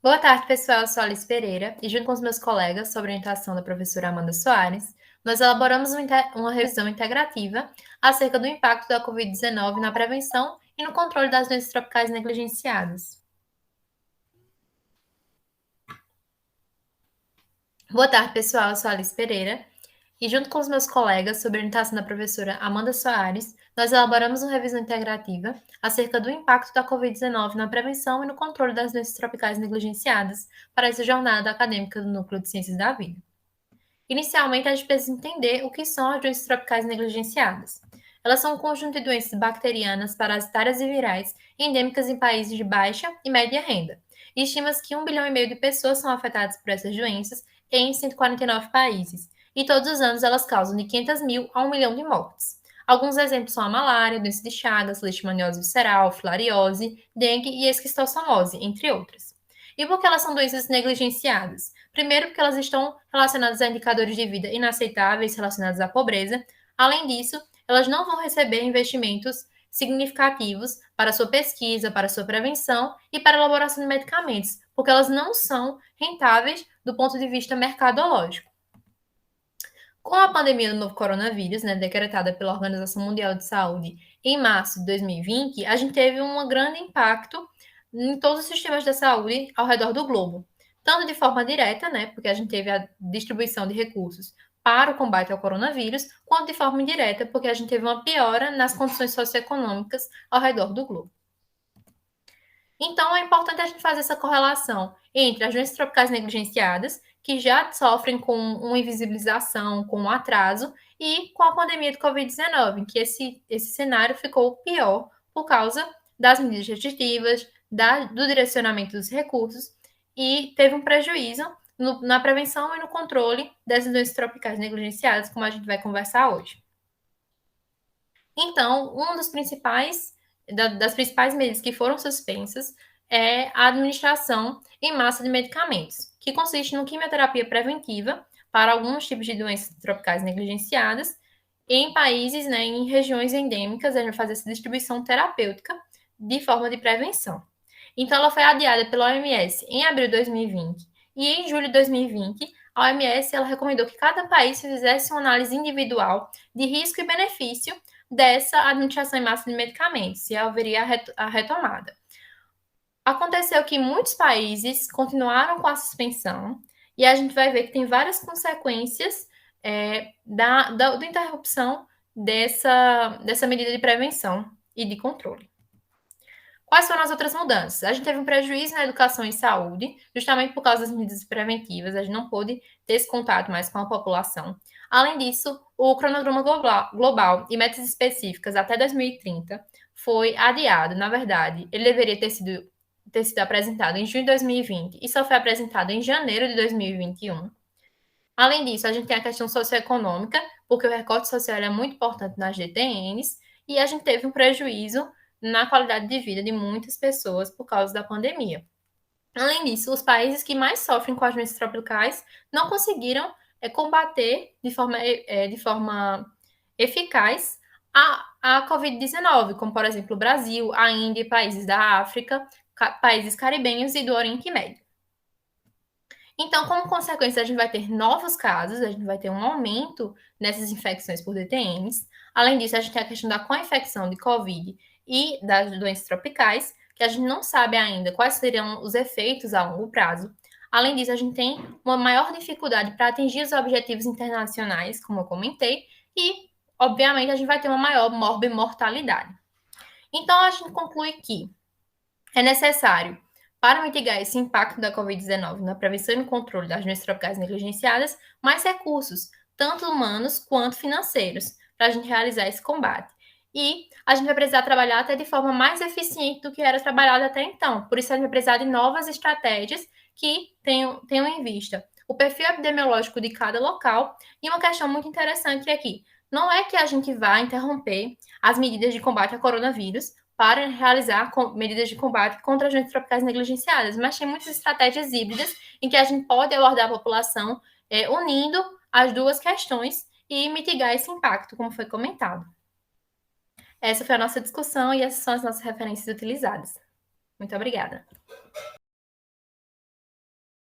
Boa tarde, pessoal. Eu sou a Alice Pereira e, junto com os meus colegas, sob orientação da professora Amanda Soares, nós elaboramos uma revisão integrativa acerca do impacto da Covid-19 na prevenção e no controle das doenças tropicais negligenciadas. Boa tarde, pessoal. Eu sou a Alice Pereira e, junto com os meus colegas, sob orientação da professora Amanda Soares, nós elaboramos uma revisão integrativa acerca do impacto da Covid-19 na prevenção e no controle das doenças tropicais negligenciadas para essa jornada acadêmica do Núcleo de Ciências da Vida. Inicialmente, a gente precisa entender o que são as doenças tropicais negligenciadas. Elas são um conjunto de doenças bacterianas, parasitárias e virais endêmicas em países de baixa e média renda. E estima-se que 1,5 bilhão de pessoas são afetadas por essas doenças em 149 países. E todos os anos elas causam de 500 mil a 1 milhão de mortes. Alguns exemplos são a malária, doença de Chagas, leishmaniose visceral, filariose, dengue e esquistossomose, entre outras. E por que elas são doenças negligenciadas? Primeiro, porque elas estão relacionadas a indicadores de vida inaceitáveis relacionados à pobreza. Além disso, elas não vão receber investimentos significativos para sua pesquisa, para sua prevenção e para a elaboração de medicamentos, porque elas não são rentáveis do ponto de vista mercadológico. Com a pandemia do novo coronavírus, decretada pela Organização Mundial de Saúde em março de 2020, a gente teve um grande impacto em todos os sistemas da saúde ao redor do globo. Tanto de forma direta, porque a gente teve a distribuição de recursos para o combate ao coronavírus, quanto de forma indireta, porque a gente teve uma piora nas condições socioeconômicas ao redor do globo. Então, é importante a gente fazer essa correlação entre as doenças tropicais negligenciadas, que já sofrem com uma invisibilização, com um atraso, e com a pandemia de Covid-19, em que esse cenário ficou pior por causa das medidas restritivas, do direcionamento dos recursos, e teve um prejuízo na prevenção e no controle das doenças tropicais negligenciadas, como a gente vai conversar hoje. Então, das principais medidas que foram suspensas é a administração em massa de medicamentos, que consiste no quimioterapia preventiva para alguns tipos de doenças tropicais negligenciadas em países, em regiões endêmicas, a gente vai fazer essa distribuição terapêutica de forma de prevenção. Então, ela foi adiada pela OMS em abril de 2020 e em julho de 2020, a OMS ela recomendou que cada país fizesse uma análise individual de risco e benefício dessa administração em massa de medicamentos, se haveria a retomada. Aconteceu que muitos países continuaram com a suspensão, e a gente vai ver que tem várias consequências da interrupção dessa medida de prevenção e de controle. Quais foram as outras mudanças? A gente teve um prejuízo na educação e saúde, justamente por causa das medidas preventivas, a gente não pôde ter esse contato mais com a população. Além disso, o cronograma global e metas específicas até 2030 foi adiado. Na verdade, ele deveria ter sido apresentado em junho de 2020 e só foi apresentado em janeiro de 2021. Além disso, a gente tem a questão socioeconômica, porque o recorte social é muito importante nas DTNs, e a gente teve um prejuízo na qualidade de vida de muitas pessoas por causa da pandemia. Além disso, os países que mais sofrem com as doenças tropicais não conseguiram combater de forma eficaz a Covid-19, como, por exemplo, o Brasil, a Índia, países da África, países caribenhos e do Oriente Médio. Então, como consequência, a gente vai ter novos casos, a gente vai ter um aumento nessas infecções por DTMs. Além disso, a gente tem a questão da co-infecção de Covid e das doenças tropicais, que a gente não sabe ainda quais seriam os efeitos a longo prazo. Além disso, a gente tem uma maior dificuldade para atingir os objetivos internacionais, como eu comentei, e, obviamente, a gente vai ter uma maior morbimortalidade. Então, a gente conclui que é necessário, para mitigar esse impacto da Covid-19 na prevenção e no controle das doenças tropicais negligenciadas, mais recursos, tanto humanos quanto financeiros, para a gente realizar esse combate. E a gente vai precisar trabalhar até de forma mais eficiente do que era trabalhado até então. Por isso, a gente vai precisar de novas estratégias que tenham em vista o perfil epidemiológico de cada local. E uma questão muito interessante aqui, não é que a gente vai interromper as medidas de combate ao coronavírus para realizar medidas de combate contra as doenças tropicais negligenciadas, mas tem muitas estratégias híbridas em que a gente pode abordar a população unindo as duas questões e mitigar esse impacto, como foi comentado. Essa foi a nossa discussão e essas são as nossas referências utilizadas. Muito obrigada.